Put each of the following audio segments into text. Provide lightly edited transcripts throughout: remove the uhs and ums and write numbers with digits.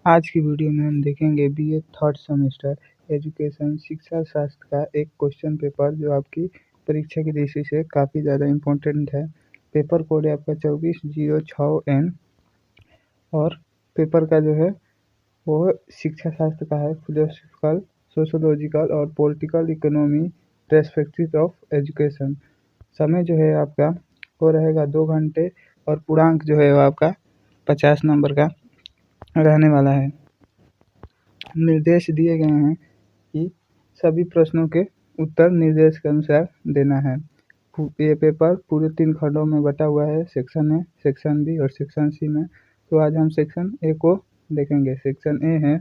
आज की वीडियो में हम देखेंगे बीए थर्ड सेमेस्टर एजुकेशन शिक्षा शास्त्र का एक क्वेश्चन पेपर जो आपकी परीक्षा की दृष्टि से काफ़ी ज़्यादा इम्पोर्टेंट है। पेपर कोड है आपका 2406N और पेपर का जो है वो शिक्षा शास्त्र का है, फिलोसफिकल, सोशोलॉजिकल और political economy perspective of education. समय जो है आपका वो रहेगा 2 घंटे और पूर्णांक जो है वो आपका 50 नंबर का रहने वाला है। निर्देश दिए गए हैं कि सभी प्रश्नों के उत्तर निर्देश के अनुसार देना है। ये पेपर पूरे 3 खंडों में बटा हुआ है, सेक्शन ए, सेक्शन बी और सेक्शन सी में। तो आज हम सेक्शन ए को देखेंगे। सेक्शन ए है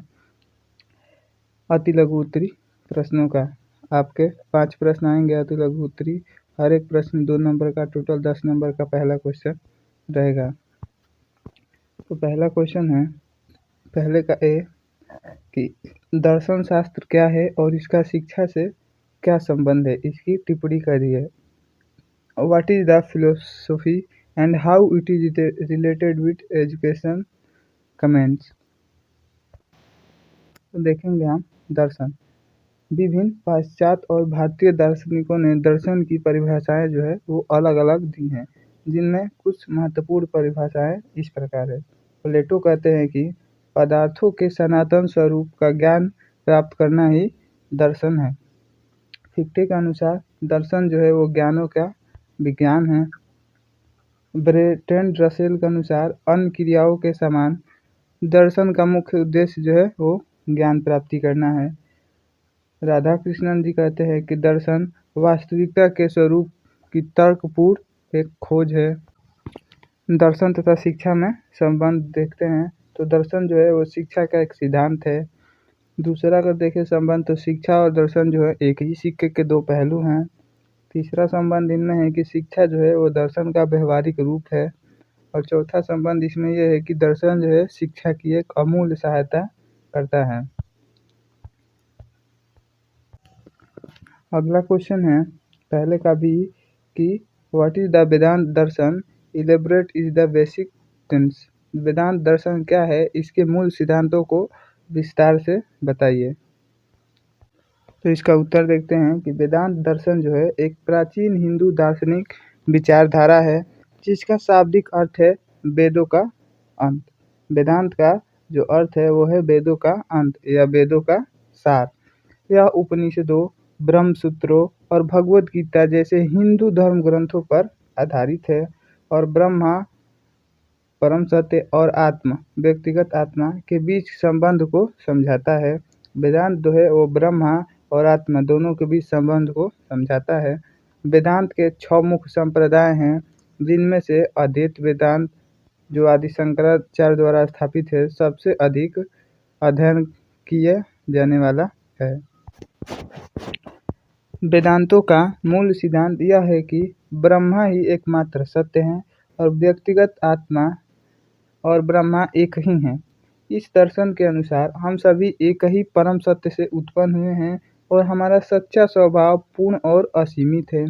अति लघु उत्तरी प्रश्नों का। आपके 5 प्रश्न आएंगे अति लघु उत्तरी, हर एक प्रश्न 2 नंबर का, टोटल 10 नंबर का पहला क्वेश्चन रहेगा। तो पहला क्वेश्चन है पहले का ए कि दर्शन शास्त्र क्या है और इसका शिक्षा से क्या संबंध है, इसकी टिप्पणी करिए। What is the philosophy and how it is related with education, comments. तो देखेंगे हम दर्शन। विभिन्न पाश्चात्य और भारतीय दार्शनिकों ने दर्शन की परिभाषाएं जो है वो अलग अलग दी हैं, जिनमें कुछ महत्वपूर्ण परिभाषाएं इस प्रकार है। प्लेटो कहते हैं कि पदार्थों के सनातन स्वरूप का ज्ञान प्राप्त करना ही दर्शन है। फिक्टे के अनुसार दर्शन जो है वो ज्ञानों का विज्ञान है। ब्रेट्रेंड रसेल के अनुसार अन्य क्रियाओं के समान दर्शन का मुख्य उद्देश्य जो है वो ज्ञान प्राप्ति करना है। राधा कृष्णन जी कहते हैं कि दर्शन वास्तविकता के स्वरूप की तर्कपूर्ण एक खोज है। दर्शन तथा शिक्षा में संबंध देखते हैं तो दर्शन जो है वो शिक्षा का एक सिद्धांत है। दूसरा अगर देखें संबंध तो शिक्षा और दर्शन जो है एक ही सिक्के के 2 पहलू हैं। तीसरा संबंध इनमें है कि शिक्षा जो है वो दर्शन का व्यवहारिक रूप है। और चौथा संबंध इसमें यह है कि दर्शन जो है शिक्षा की एक अमूल्य सहायता करता है। अगला क्वेश्चन है पहले का भी कि what is the Vedanta darshan, elaborate is the basic tense. Vedanta दर्शन क्या है, इसके मूल सिद्धांतों को विस्तार से बताइए। तो इसका उत्तर देखते हैं कि वेदांत दर्शन जो है एक प्राचीन हिंदू दार्शनिक विचारधारा है जिसका शाब्दिक अर्थ है वेदों का अंत। वेदांत का जो अर्थ है वो है वेदों का अंत या वेदों का सार। यह उपनिषदों, ब्रह्म सूत्रों और भगवद गीता जैसे हिंदू धर्म ग्रंथों पर आधारित है और ब्रह्मा, परम सत्य और आत्मा, व्यक्तिगत आत्मा के बीच संबंध को समझाता है। वेदांत जो है वो ब्रह्मा और आत्मा दोनों के बीच संबंध को समझाता है। वेदांत के 6 मुख्य संप्रदाय हैं, जिनमें से अद्वैत वेदांत जो आदि शंकराचार्य द्वारा स्थापित है सबसे अधिक अध्ययन किया जाने वाला है। वेदांतों का मूल सिद्धांत यह है कि ब्रह्मा ही एकमात्र सत्य है और व्यक्तिगत आत्मा और ब्रह्मा एक ही हैं। इस दर्शन के अनुसार हम सभी एक ही परम सत्य से उत्पन्न हुए हैं और हमारा सच्चा स्वभाव पूर्ण और असीमित है।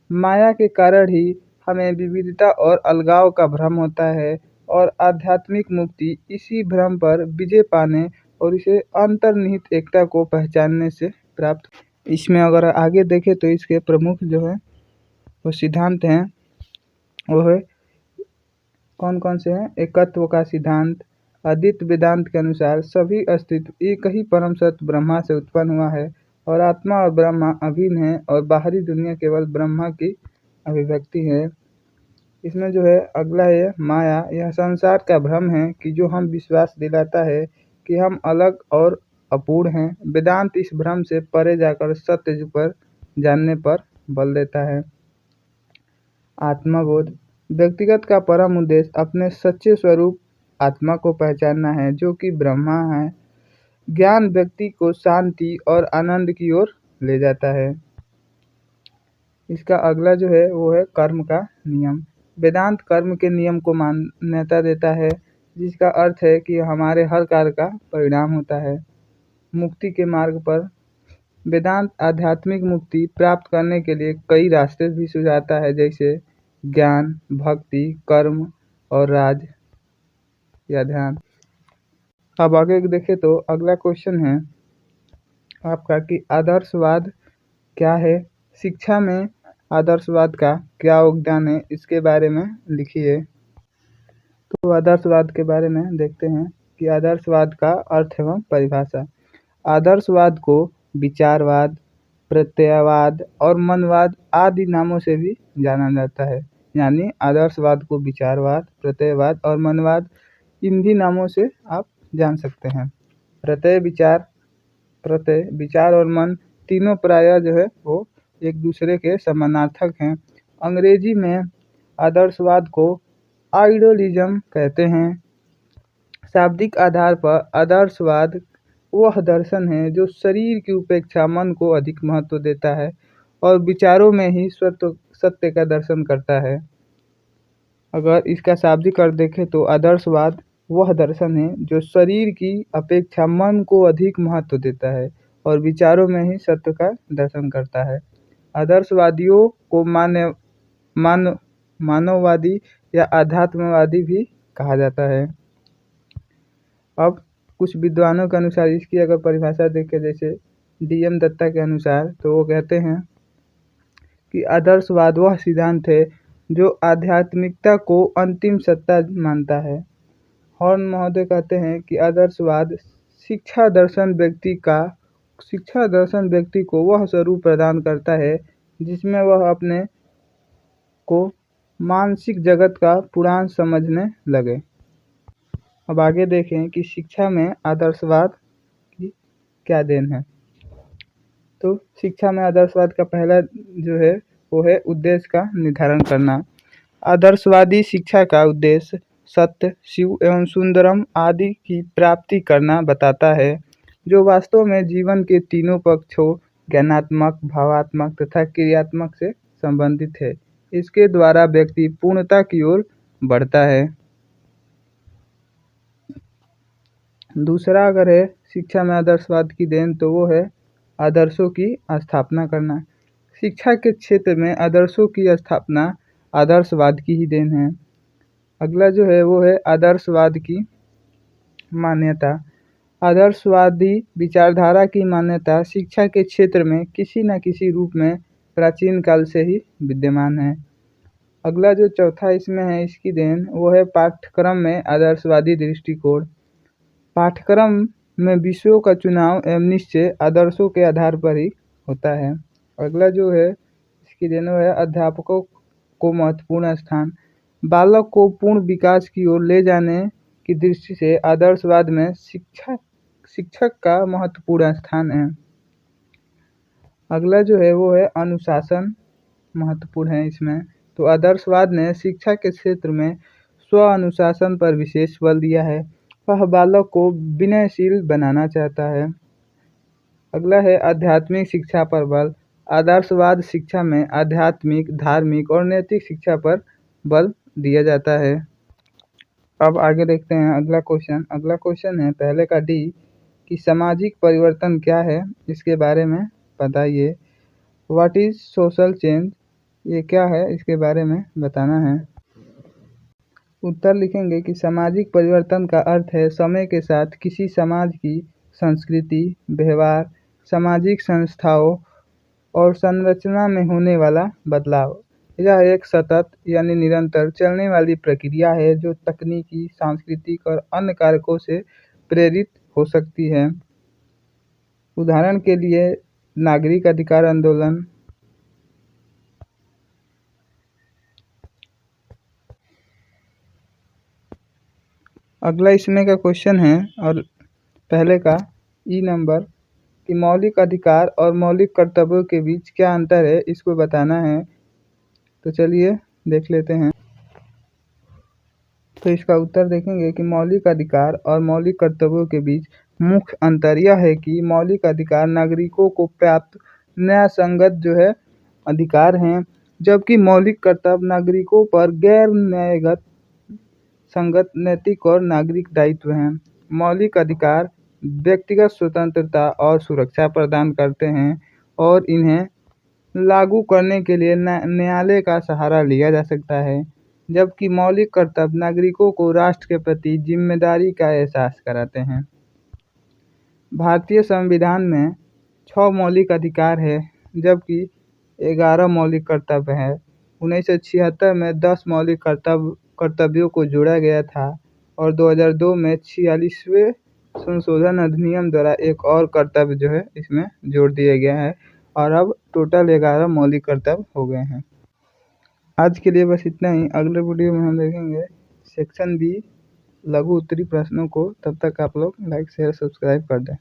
माया के कारण ही हमें विविधता और अलगाव का भ्रम होता है और आध्यात्मिक मुक्ति इसी भ्रम पर विजय पाने और इसे अंतर्निहित एकता को पहचानने से प्राप्त। इसमें अगर आगे देखें तो इसके प्रमुख जो है वो सिद्धांत हैं वो है कौन कौन से हैं। एकत्व का सिद्धांत। अद्वैत वेदांत के अनुसार सभी अस्तित्व एक ही परम सत्य ब्रह्मा से उत्पन्न हुआ है और आत्मा और ब्रह्मा अभिन्न है और बाहरी दुनिया केवल ब्रह्मा की अभिव्यक्ति है। इसमें जो है अगला है माया। यह संसार का भ्रम है कि जो हम विश्वास दिलाता है कि हम अलग और अपूर्ण हैं। वेदांत इस भ्रम से परे जाकर सत्य पर जानने पर बल देता है। आत्मबोध। व्यक्तिगत का परम उद्देश्य अपने सच्चे स्वरूप आत्मा को पहचानना है जो कि ब्रह्मा है। ज्ञान व्यक्ति को शांति और आनंद की ओर ले जाता है। इसका अगला जो है वो है कर्म का नियम। वेदांत कर्म के नियम को मान्यता देता है जिसका अर्थ है कि हमारे हर कार्य का परिणाम होता है। मुक्ति के मार्ग पर वेदांत आध्यात्मिक मुक्ति प्राप्त करने के लिए कई रास्ते भी सुझाता है, जैसे ज्ञान, भक्ति, कर्म और राज या ध्यान। अब आगे देखें तो अगला क्वेश्चन है आपका कि आदर्शवाद क्या है। शिक्षा में आदर्शवाद का क्या योगदान है, इसके बारे में लिखिए। तो आदर्शवाद के बारे में देखते हैं कि आदर्शवाद का अर्थ एवं परिभाषा। आदर्शवाद को विचारवाद, प्रत्ययवाद और मनवाद आदि नामों से भी जाना जाता है। यानी आदर्शवाद को विचारवाद, प्रत्ययवाद और मनवाद इन भी नामों से आप जान सकते हैं। प्रत्यय, विचार और मन तीनों प्रायः जो है वो एक दूसरे के समानार्थक हैं। अंग्रेजी में आदर्शवाद को आइडियलिज्म कहते हैं। शाब्दिक आधार पर आदर्शवाद वह दर्शन है जो शरीर की उपेक्षा मन को अधिक महत्व देता है और विचारों में ही सत्य का दर्शन करता है। अगर इसका शाब्दिक अर्थ देखें तो आदर्शवाद वह दर्शन है जो शरीर की अपेक्षा मन को अधिक महत्व देता है और विचारों में ही सत्य का दर्शन करता है। आदर्शवादियों को मानववादी या आध्यात्मवादी भी कहा जाता है। अब कुछ विद्वानों के अनुसार इसकी अगर परिभाषा देखें, जैसे DM दत्ता के अनुसार, तो वो कहते हैं कि आदर्शवाद वह सिद्धांत है जो आध्यात्मिकता को अंतिम सत्ता मानता है। हॉर्न महोदय कहते हैं कि आदर्शवाद शिक्षा दर्शन व्यक्ति को वह स्वरूप प्रदान करता है जिसमें वह अपने को मानसिक जगत का पुराण समझने लगे। अब आगे देखें कि शिक्षा में आदर्शवाद की क्या देन है। तो शिक्षा में आदर्शवाद का पहला जो है वो है उद्देश्य का निर्धारण करना। आदर्शवादी शिक्षा का उद्देश्य सत्य, शिव एवं सुंदरम आदि की प्राप्ति करना बताता है, जो वास्तव में जीवन के तीनों पक्षों ज्ञानात्मक, भावात्मक तथा क्रियात्मक से संबंधित है। इसके द्वारा व्यक्ति पूर्णता की ओर बढ़ता है। दूसरा अगर है शिक्षा में आदर्शवाद की देन, तो वो है आदर्शों की स्थापना करना। शिक्षा के क्षेत्र में आदर्शों की स्थापना आदर्शवाद की ही देन है। अगला जो है वो है आदर्शवाद की मान्यता। आदर्शवादी विचारधारा की मान्यता शिक्षा के क्षेत्र में किसी न किसी रूप में प्राचीन काल से ही विद्यमान है। अगला जो चौथा इसमें है इसकी देन, वो है पाठ्यक्रम में आदर्शवादी दृष्टिकोण। पाठ्यक्रम में विषयों का चुनाव एवं निश्चय आदर्शों के आधार पर ही होता है। अगला जो है इसकी देन है अध्यापकों को महत्वपूर्ण स्थान। बालक को पूर्ण विकास की ओर ले जाने की दृष्टि से आदर्शवाद में शिक्षक का महत्वपूर्ण स्थान है। अगला जो है वो है अनुशासन महत्वपूर्ण है इसमें। तो आदर्शवाद ने शिक्षा के क्षेत्र में स्व अनुशासन पर विशेष बल दिया है। वह बालक को विनयशील बनाना चाहता है। अगला है आध्यात्मिक शिक्षा पर बल। आदर्शवाद शिक्षा में आध्यात्मिक, धार्मिक और नैतिक शिक्षा पर बल दिया जाता है। अब आगे देखते हैं अगला क्वेश्चन है पहले का D कि सामाजिक परिवर्तन क्या है, इसके बारे में बताइए। व्हाट इज सोशल चेंज, ये क्या है, इसके बारे में बताना है। उत्तर लिखेंगे कि सामाजिक परिवर्तन का अर्थ है समय के साथ किसी समाज की संस्कृति, व्यवहार, सामाजिक संस्थाओं और संरचना में होने वाला बदलाव। यह एक सतत यानी निरंतर चलने वाली प्रक्रिया है जो तकनीकी, सांस्कृतिक और अन्य कारकों से प्रेरित हो सकती है। उदाहरण के लिए नागरिक अधिकार आंदोलन, अगला इसमें का क्वेश्चन है और पहले का E नंबर कि मौलिक अधिकार और मौलिक कर्तव्यों के बीच क्या अंतर है, इसको बताना है। तो चलिए देख लेते हैं। तो इसका उत्तर देखेंगे कि मौलिक अधिकार और मौलिक कर्तव्यों के बीच मुख्य अंतर यह है कि मौलिक अधिकार नागरिकों को प्राप्त न्याय संगत जो है अधिकार हैं, जबकि मौलिक कर्तव्य नागरिकों पर गैर न्यायगत संगत नैतिक और नागरिक दायित्व हैं। मौलिक अधिकार व्यक्तिगत स्वतंत्रता और सुरक्षा प्रदान करते हैं और इन्हें लागू करने के लिए न्यायालय का सहारा लिया जा सकता है। जबकि मौलिक कर्तव्य नागरिकों को राष्ट्र के प्रति जिम्मेदारी का एहसास कराते हैं। भारतीय संविधान में 6 मौलिक अधिकार है, जबकि 11 मौलिक कर्तव्य हैं। 1976 में 10 मौलिक कर्तव्यों को जोड़ा गया था और 2002 में 46वें संशोधन अधिनियम द्वारा एक और कर्तव्य जो है इसमें जोड़ दिया गया है और अब टोटल 11 मौलिक कर्तव्य हो गए हैं। आज के लिए बस इतना ही। अगले वीडियो में हम देखेंगे सेक्शन बी लघु उत्तरी प्रश्नों को। तब तक आप लोग लाइक शेयर सब्सक्राइब कर दें।